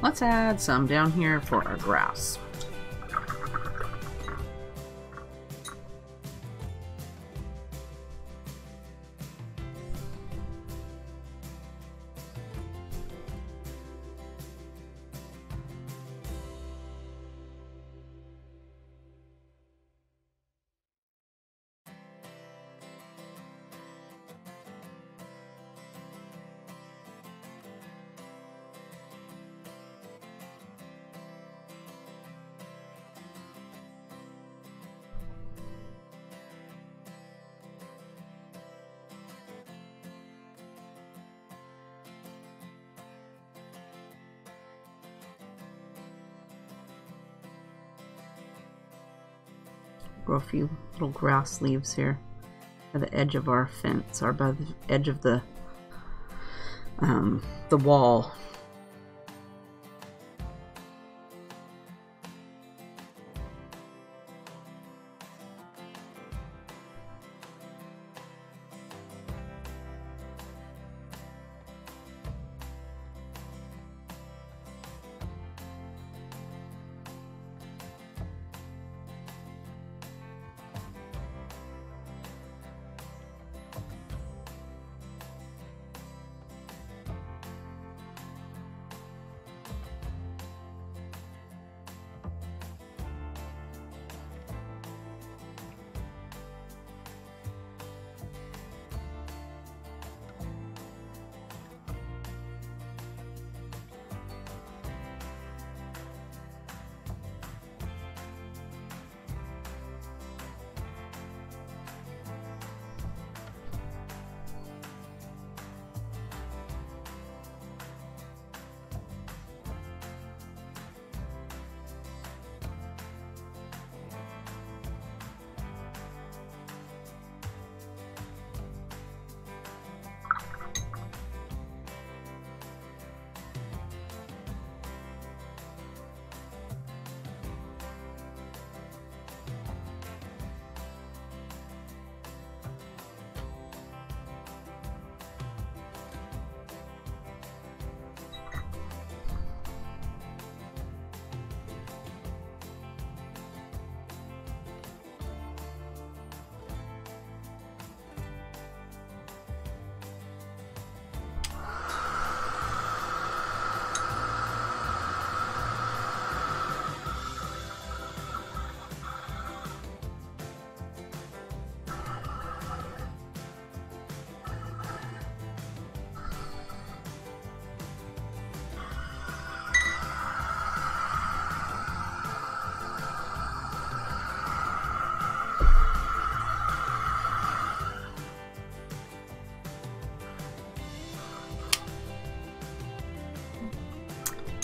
Let's add some down here for our grass. Grow a few little grass leaves here by the edge of our fence, or by the edge of the wall.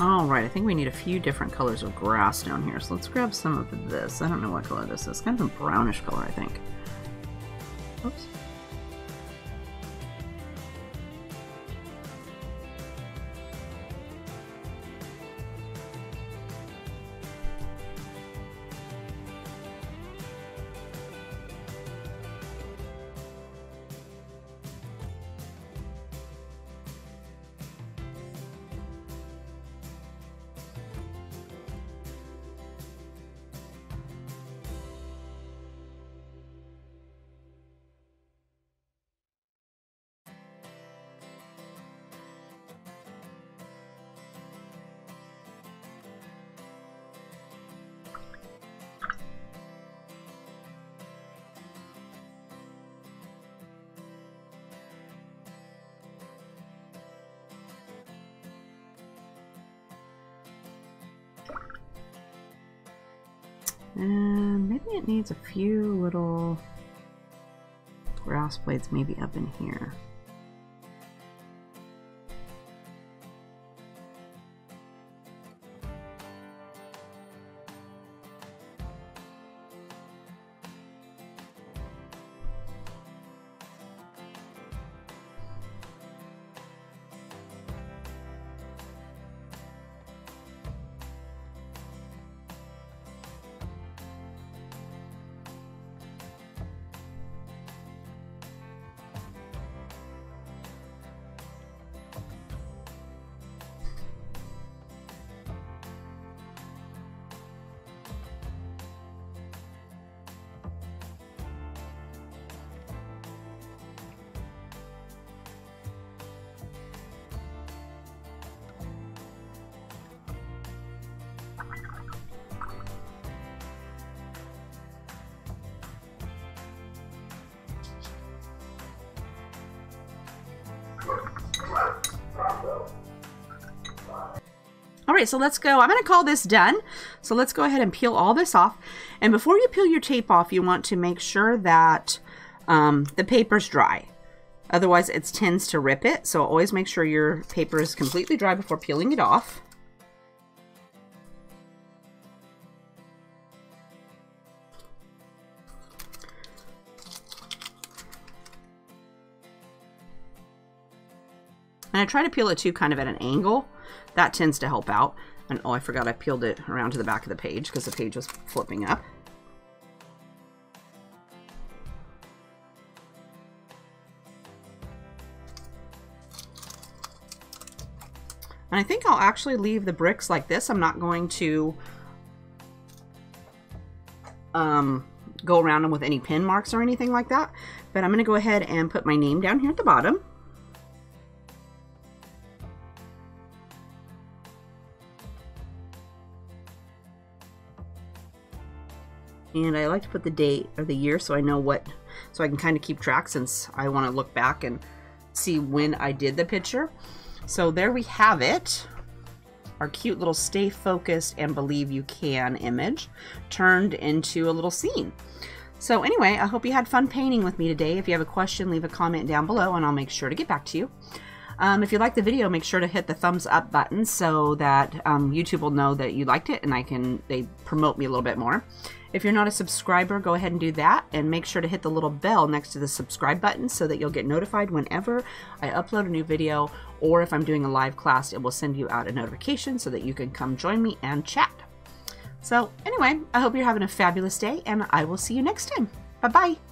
All right, I think we need a few different colors of grass down here. So let's grab some of this. I don't know what color this is. Kind of a brownish color, I think. Oops. And maybe it needs a few little grass blades maybe up in here. All right, so let's go. I'm going to call this done. So let's go ahead and peel all this off. And before you peel your tape off, you want to make sure that the paper's dry. Otherwise, it tends to rip it. So always make sure your paper is completely dry before peeling it off. And I try to peel it too kind of at an angle. That tends to help out. And oh, I forgot I peeled it around to the back of the page because the page was flipping up. And I think I'll actually leave the bricks like this. I'm not going to go around them with any pin marks or anything like that. But I'm going to go ahead and put my name down here at the bottom. And I like to put the date or the year so I know what, so I can kind of keep track since I want to look back and see when I did the picture. So there we have it. Our cute little stay focused and believe you can image turned into a little scene. So anyway, I hope you had fun painting with me today. If you have a question, leave a comment down below and I'll make sure to get back to you. If you liked the video, make sure to hit the thumbs up button so that YouTube will know that you liked it and they promote me a little bit more. If you're not a subscriber, go ahead and do that and make sure to hit the little bell next to the subscribe button so that you'll get notified whenever I upload a new video, or if I'm doing a live class, it will send you out a notification so that you can come join me and chat. So anyway, I hope you're having a fabulous day and I will see you next time. Bye-bye.